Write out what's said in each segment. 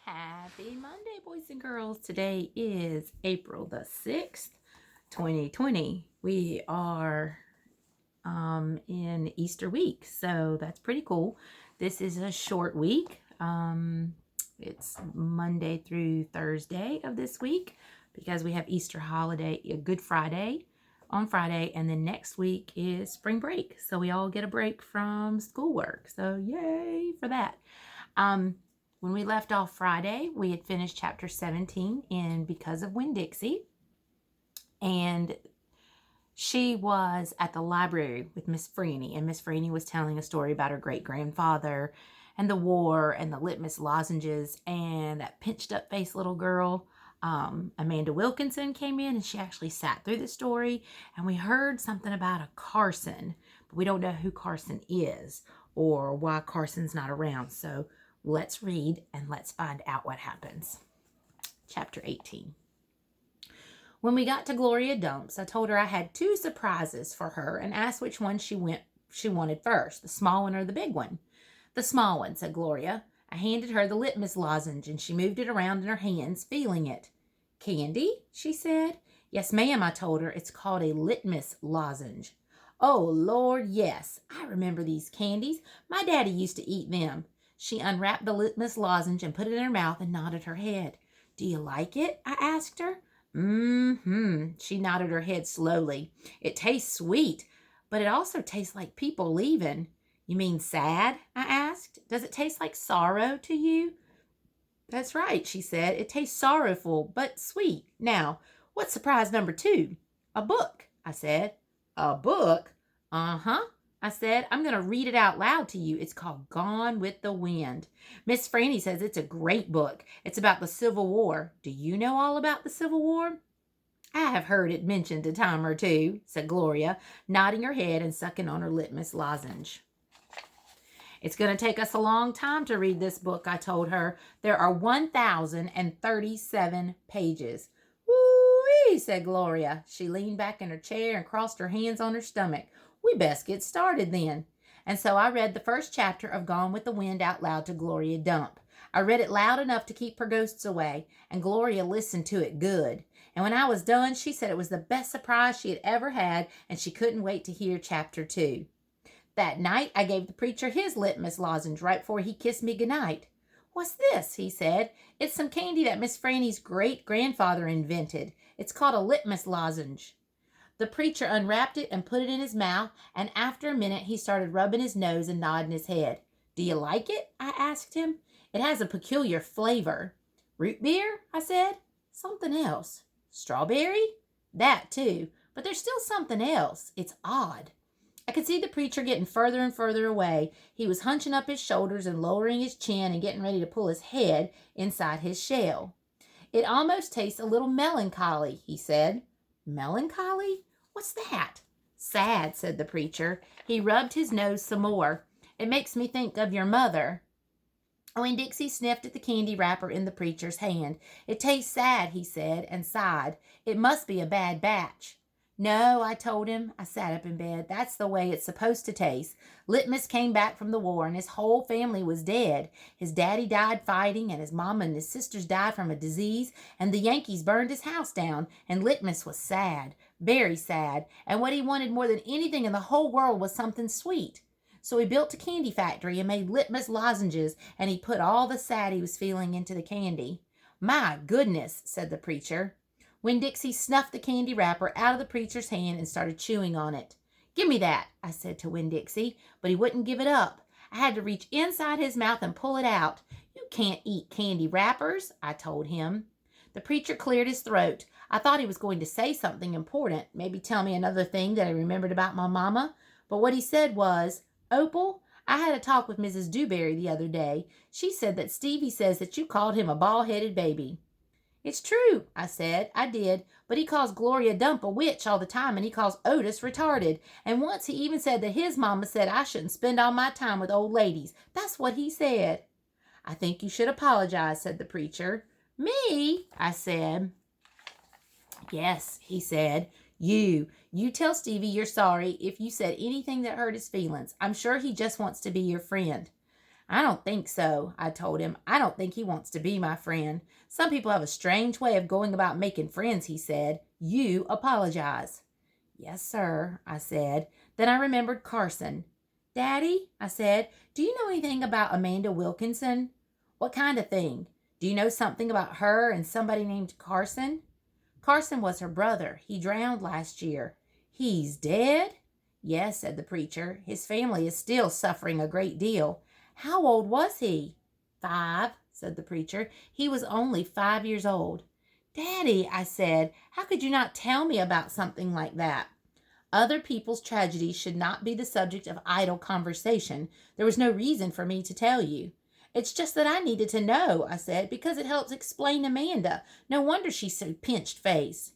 Happy Monday, boys and girls. Today is April the 6th, 2020. We are in Easter week, so that's pretty cool. This is a short week. It's Monday through Thursday of this week because we have Easter holiday, Good Friday on Friday, and then next week is spring break. So we all get a break from schoolwork. So yay for that. When we left off Friday, we had finished chapter 17 in Because of Winn-Dixie. And she was at the library with Miss Franny. And Miss Franny was telling a story about her great-grandfather and the war and the litmus lozenges. And that pinched-up face little girl, Amanda Wilkinson, came in. And she actually sat through the story. And we heard something about a Carson. But we don't know who Carson is or why Carson's not around. So let's read and let's find out what happens. Chapter 18. When we got to Gloria Dumps, I told her I had 2 surprises for her and asked which one she wanted first, the small one or the big one. The small one, said Gloria. I handed her the litmus lozenge and she moved it around in her hands, feeling it. Candy? She said. Yes, ma'am, I told her. It's called a litmus lozenge. Oh, Lord, yes. I remember these candies. My daddy used to eat them. She unwrapped the litmus lozenge and put it in her mouth and nodded her head. Do you like it? I asked her. She nodded her head slowly. It tastes sweet, but it also tastes like people leaving. You mean sad? I asked. Does it taste like sorrow to you? That's right, she said. It tastes sorrowful, but sweet. Now, what's surprise number 2? A book, I said. A book? Uh-huh. I said, I'm going to read it out loud to you. It's called Gone with the Wind. Miss Franny says it's a great book. It's about the Civil War. Do you know all about the Civil War? I have heard it mentioned a time or two, said Gloria, nodding her head and sucking on her litmus lozenge. It's going to take us a long time to read this book, I told her. There are 1,037 pages. Woo-wee, said Gloria. She leaned back in her chair and crossed her hands on her stomach. We best get started then. And so I read the first chapter of Gone with the Wind out loud to Gloria Dump. I read it loud enough to keep her ghosts away, and Gloria listened to it good. And when I was done, she said it was the best surprise she had ever had, and she couldn't wait to hear chapter 2. That night, I gave the preacher his litmus lozenge right before he kissed me goodnight. What's this? He said. It's some candy that Miss Franny's great-grandfather invented. It's called a litmus lozenge. The preacher unwrapped it and put it in his mouth, and after a minute he started rubbing his nose and nodding his head. Do you like it? I asked him. It has a peculiar flavor. Root beer? I said. Something else. Strawberry? That too. But there's still something else. It's odd. I could see the preacher getting further and further away. He was hunching up his shoulders and lowering his chin and getting ready to pull his head inside his shell. It almost tastes a little melancholy, he said. Melancholy? What's that? Sad, said the preacher. He rubbed his nose some more. It makes me think of your mother. Winn-Dixie sniffed at the candy wrapper in the preacher's hand. It tastes sad, he said, and sighed. It must be a bad batch. No, I told him. I sat up in bed. That's the way it's supposed to taste. Litmus came back from the war, and his whole family was dead. His daddy died fighting, and his mama and his sisters died from a disease, and the Yankees burned his house down, and Litmus was sad, very sad, and what he wanted more than anything in the whole world was something sweet. So he built a candy factory and made litmus lozenges, and he put all the sad he was feeling into the candy. My goodness, said the preacher. Winn-Dixie snuffed the candy wrapper out of the preacher's hand and started chewing on it. Give me that, I said to Winn-Dixie, but he wouldn't give it up. I had to reach inside his mouth and pull it out. You can't eat candy wrappers, I told him. The preacher cleared his throat. I thought he was going to say something important, maybe tell me another thing that I remembered about my mama, but what he said was, Opal, I had a talk with Mrs. Dewberry the other day. She said that Stevie says that you called him a bald-headed baby. It's true, I said. I did, but he calls Gloria Dump a witch all the time, and he calls Otis retarded. And once he even said that his mama said I shouldn't spend all my time with old ladies. That's what he said. I think you should apologize, said the preacher. Me? I said. Yes, he said. You tell Stevie you're sorry if you said anything that hurt his feelings. I'm sure he just wants to be your friend. I don't think so, I told him. I don't think he wants to be my friend. Some people have a strange way of going about making friends, he said. You apologize. Yes, sir, I said. Then I remembered Carson. Daddy, I said, do you know anything about Amanda Wilkinson? What kind of thing? Do you know something about her and somebody named Carson? Carson was her brother. He drowned last year. He's dead? Yes, said the preacher. His family is still suffering a great deal. How old was he? 5, said the preacher. He was only 5 years old. Daddy, I said, how could you not tell me about something like that? Other people's tragedies should not be the subject of idle conversation. There was no reason for me to tell you. It's just that I needed to know, I said, because it helps explain Amanda. No wonder she's so pinched-faced.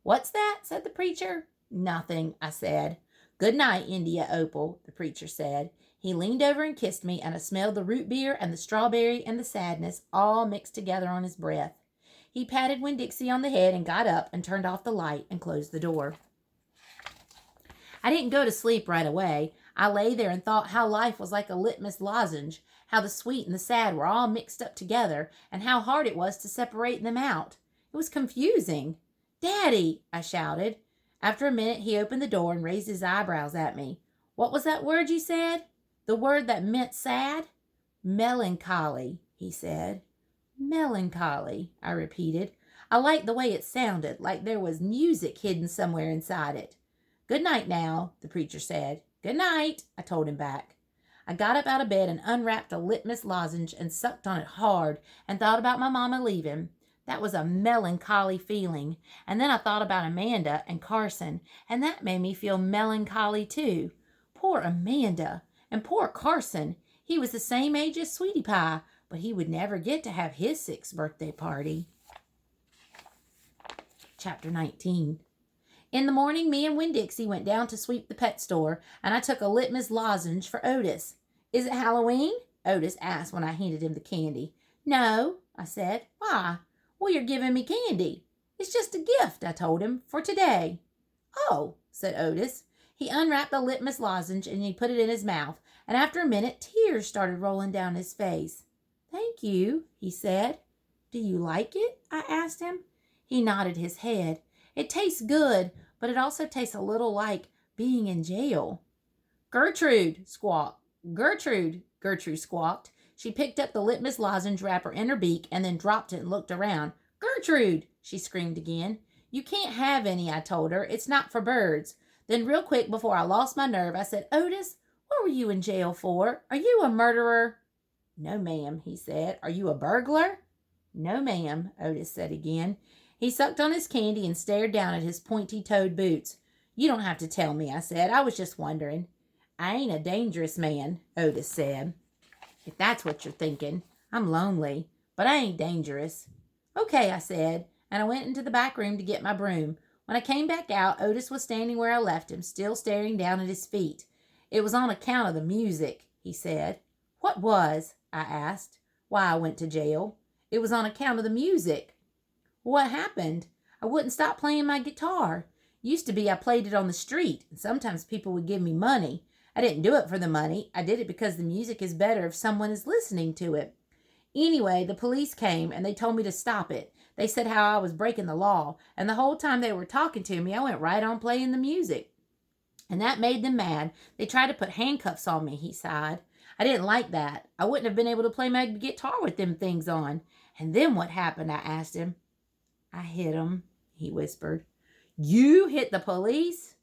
What's that? Said the preacher. Nothing, I said. Good night, India Opal, the preacher said. He leaned over and kissed me, and I smelled the root beer and the strawberry and the sadness all mixed together on his breath. He patted Winn-Dixie on the head and got up and turned off the light and closed the door. I didn't go to sleep right away. I lay there and thought how life was like a litmus lozenge, how the sweet and the sad were all mixed up together, and how hard it was to separate them out. It was confusing. Daddy, I shouted. After a minute, he opened the door and raised his eyebrows at me. What was that word you said? The word that meant sad? Melancholy, he said. Melancholy, I repeated. I liked the way it sounded, like there was music hidden somewhere inside it. Good night now, the preacher said. Good night, I told him back. I got up out of bed and unwrapped a litmus lozenge and sucked on it hard and thought about my mama leaving. That was a melancholy feeling. And then I thought about Amanda and Carson, and that made me feel melancholy too. Poor Amanda and poor Carson. He was the same age as Sweetie Pie, but he would never get to have his 6th birthday party. Chapter 19. In the morning, me and Winn-Dixie went down to sweep the pet store, and I took a litmus lozenge for Otis. Is it Halloween? Otis asked when I handed him the candy. No, I said. Why? Well, you're giving me candy. It's just a gift, I told him, for today. Oh, said Otis. He unwrapped the litmus lozenge and he put it in his mouth, and after a minute, tears started rolling down his face. Thank you, he said. Do you like it? I asked him. He nodded his head. It tastes good, but it also tastes a little like being in jail. Gertrude, squawked. Gertrude squawked. She picked up the litmus lozenge wrapper in her beak and then dropped it and looked around. Gertrude, she screamed again. You can't have any, I told her. It's not for birds. Then real quick, before I lost my nerve, I said, Otis, what were you in jail for? Are you a murderer? No, ma'am, he said. Are you a burglar? No, ma'am, Otis said again. He sucked on his candy and stared down at his pointy-toed boots. You don't have to tell me, I said. I was just wondering. I ain't a dangerous man, Otis said. If that's what you're thinking. I'm lonely, but I ain't dangerous. Okay, I said, and I went into the back room to get my broom. When I came back out, Otis was standing where I left him, still staring down at his feet. It was on account of the music, he said. What was? I asked. Why I went to jail. It was on account of the music. What happened? I wouldn't stop playing my guitar. Used to be I played it on the street, and sometimes people would give me money. I didn't do it for the money. I did it because the music is better if someone is listening to it. Anyway, the police came, and they told me to stop it. They said how I was breaking the law, and the whole time they were talking to me, I went right on playing the music. And that made them mad. They tried to put handcuffs on me, he sighed. I didn't like that. I wouldn't have been able to play my guitar with them things on. And then what happened? I asked him. I hit him, he whispered. You hit the police?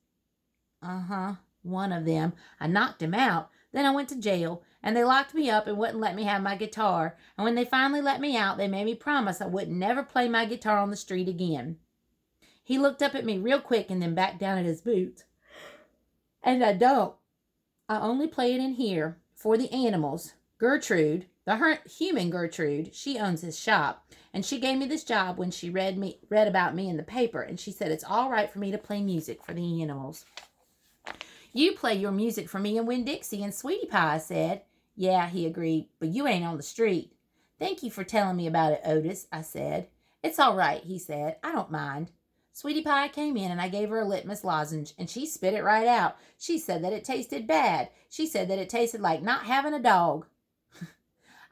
Uh-huh, one of them. I knocked him out. Then I went to jail, and they locked me up and wouldn't let me have my guitar. And when they finally let me out, they made me promise I wouldn't never play my guitar on the street again. He looked up at me real quick and then back down at his boots. And I don't. I only play it in here for the animals. Gertrude, the human Gertrude, she owns his shop, and she gave me this job when she read about me in the paper, and she said it's all right for me to play music for the animals. You play your music for me and Winn-Dixie and Sweetie Pie, I said. Yeah, he agreed, but you ain't on the street. Thank you for telling me about it, Otis, I said. It's all right, he said. I don't mind. Sweetie Pie came in and I gave her a litmus lozenge, and she spit it right out. She said that it tasted bad. She said that it tasted like not having a dog.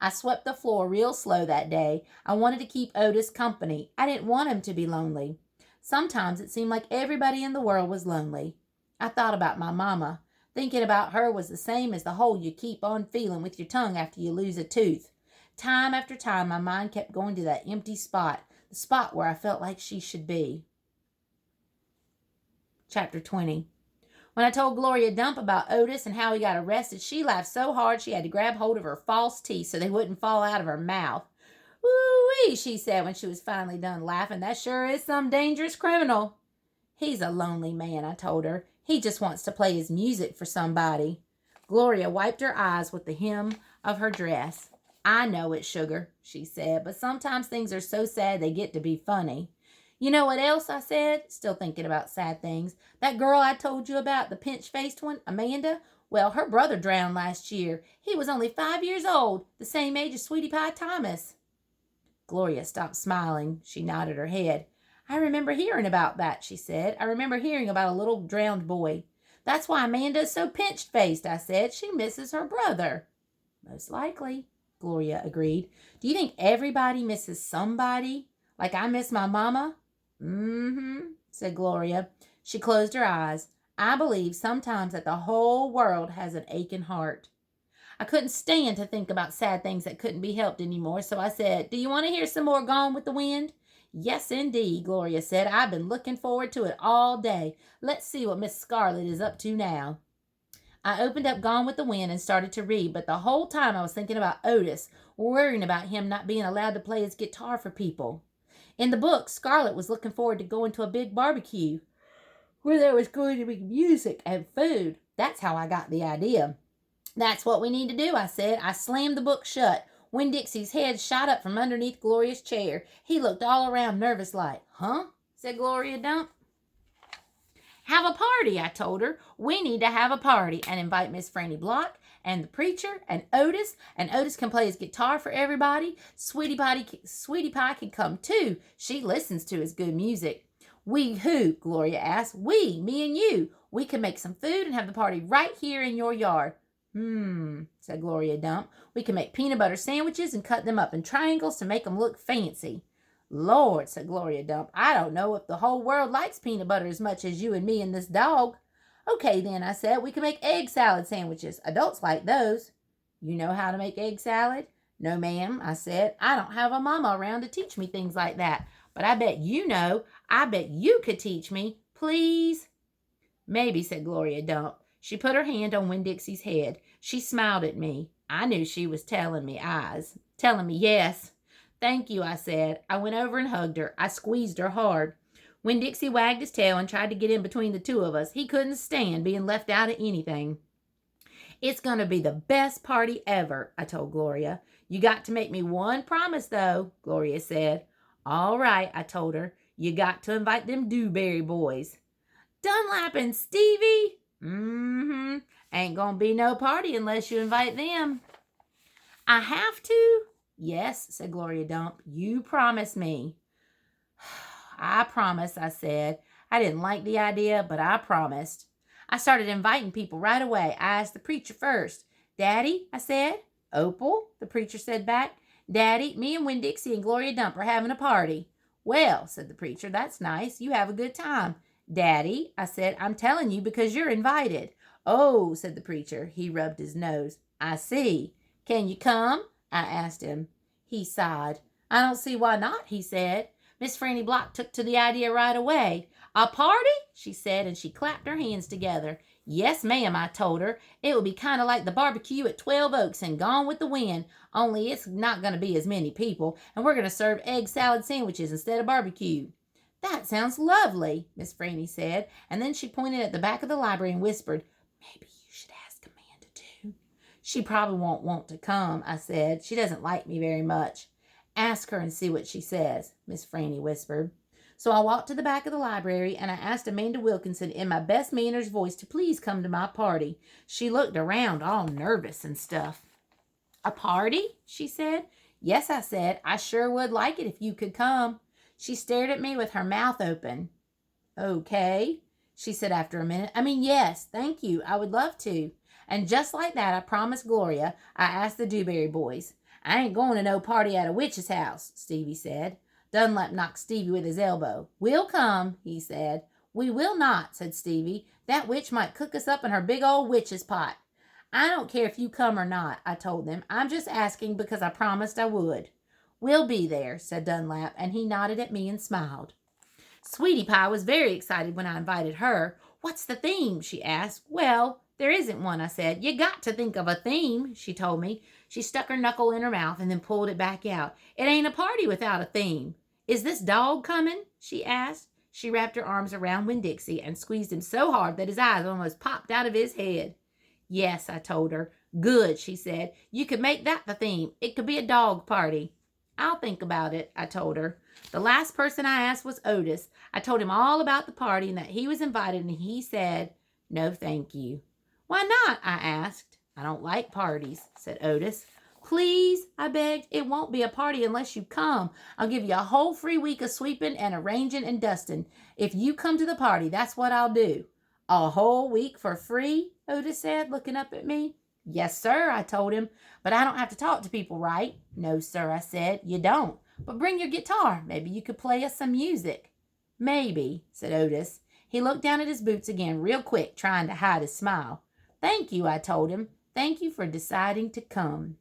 I swept the floor real slow that day. I wanted to keep Otis company. I didn't want him to be lonely. Sometimes it seemed like everybody in the world was lonely. I thought about my mama. Thinking about her was the same as the hole you keep on feeling with your tongue after you lose a tooth. Time after time, my mind kept going to that empty spot, the spot where I felt like she should be. Chapter 20. When I told Gloria Dump about Otis and how he got arrested, she laughed so hard she had to grab hold of her false teeth so they wouldn't fall out of her mouth. "Woo-wee," she said when she was finally done laughing. "That sure is some dangerous criminal." "He's a lonely man," I told her. "He just wants to play his music for somebody." Gloria wiped her eyes with the hem of her dress. "I know it, sugar," she said, "but sometimes things are so sad they get to be funny." "You know what else?" I said, still thinking about sad things. "That girl I told you about, the pinch-faced one, Amanda? Well, her brother drowned last year. He was only 5 years old, the same age as Sweetie Pie Thomas." Gloria stopped smiling. She nodded her head. "I remember hearing about that," she said. "I remember hearing about a little drowned boy." "That's why Amanda is so pinched-faced," I said. "She misses her brother." "Most likely," Gloria agreed. "Do you think everybody misses somebody? Like I miss my mama?" "Mm-hmm," said Gloria. She closed her eyes. "I believe sometimes that the whole world has an aching heart." I couldn't stand to think about sad things that couldn't be helped anymore, so I said, "Do you want to hear some more Gone with the Wind?" "Yes, indeed," Gloria said. "I've been looking forward to it all day. Let's see what Miss Scarlet is up to now." I opened up Gone with the Wind and started to read, but the whole time I was thinking about Otis, worrying about him not being allowed to play his guitar for people. In the book, Scarlet was looking forward to going to a big barbecue where there was going to be music and food. That's how I got the idea. "That's what we need to do," I said. I slammed the book shut. Winn-Dixie's head shot up from underneath Gloria's chair. He looked all around nervous like. "Huh?" said Gloria Dump. "Have a party," I told her. "We need to have a party and invite Miss Franny Block and the preacher and Otis can play his guitar for everybody. Sweetie Pie can come too. She listens to his good music." "We who?" Gloria asked. "We, me and you. We can make some food and have the party right here in your yard." Said Gloria Dump. "We can make peanut butter sandwiches and cut them up in triangles to make them look fancy." "Lord," said Gloria Dump, "I don't know if the whole world likes peanut butter as much as you and me and this dog." "Okay, then," I said, "we can make egg salad sandwiches. Adults like those." "You know how to make egg salad?" "No, ma'am," I said. "I don't have a mama around to teach me things like that. But I bet you know. I bet you could teach me. Please?" "Maybe," said Gloria Dump. She put her hand on Winn-Dixie's head. She smiled at me. I knew she was telling me yes. "Thank you," I said. I went over and hugged her. I squeezed her hard. Winn-Dixie wagged his tail and tried to get in between the two of us. He couldn't stand being left out of anything. "It's going to be the best party ever," I told Gloria. "You got to make me one promise, though," Gloria said. "All right," I told her. "You got to invite them Dewberry boys." "Dunlap and Stevie?" "Mm-hmm. Ain't gonna be no party unless you invite them." "I have to?" "Yes," said Gloria Dump. "You promise me." "I promise," I said. I didn't like the idea, but I promised. I started inviting people right away. I asked the preacher first. "Daddy," I said. "Opal," the preacher said back. "Daddy, me and Winn-Dixie and Gloria Dump are having a party." "Well," said the preacher, "that's nice. You have a good time." "Daddy," I said, "I'm telling you because you're invited." "Oh," said the preacher. He rubbed his nose. "I see. Can you come?" I asked him. He sighed. "I don't see why not," he said. Miss Franny Block took to the idea right away. "A party?" she said, and she clapped her hands together. "Yes, ma'am," I told her. "It will be kind of like the barbecue at 12 Oaks and Gone with the Wind, only it's not going to be as many people, and we're going to serve egg salad sandwiches instead of barbecue." "That sounds lovely," Miss Franny said, and then she pointed at the back of the library and whispered, "Maybe you should ask Amanda too." "She probably won't want to come," I said. "She doesn't like me very much." "Ask her and see what she says," Miss Franny whispered. So I walked to the back of the library and I asked Amanda Wilkinson in my best manners voice to please come to my party. She looked around all nervous and stuff. "A party?" she said. "Yes," I said. "I sure would like it if you could come." She stared at me with her mouth open. "Okay," she said after a minute. Yes, thank you. I would love to." And just like that, I promised Gloria. I asked the Dewberry boys. I ain't going to no party at a witch's house, Stevie said. Dunlap knocked Stevie with his elbow. We'll come, he said. We will not, said Stevie. That witch might cook us up in her big old witch's pot. I don't care if you come or not, I told them. I'm just asking because I promised I would. We'll be there, said Dunlap, and he nodded at me and smiled. Sweetie Pie was very excited when I invited her. What's the theme? She asked. Well, there isn't one, I said. You got to think of a theme, she told me. She stuck her knuckle in her mouth and then pulled it back out. It ain't a party without a theme. Is this dog coming? She asked. She wrapped her arms around Winn-Dixie and squeezed him so hard that his eyes almost popped out of his head. Yes, I told her. Good, she said. You could make that the theme. It could be a dog party. I'll think about it, I told her. The last person I asked was Otis. I told him all about the party and that he was invited, and he said, no, thank you. Why not? I asked. I don't like parties, said Otis. Please, I begged. It won't be a party unless you come. I'll give you a whole free week of sweeping and arranging and dusting. If you come to the party, that's what I'll do. A whole week for free? Otis said, looking up at me. Yes, sir, I told him. But I don't have to talk to people, right? No, sir, I said. You don't. But bring your guitar. Maybe you could play us some music. Maybe, said Otis. He looked down at his boots again real quick, trying to hide his smile. Thank you, I told him. Thank you for deciding to come.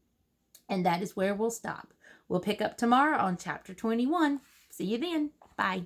And that is where we'll stop. We'll pick up tomorrow on Chapter 21. See you then. Bye.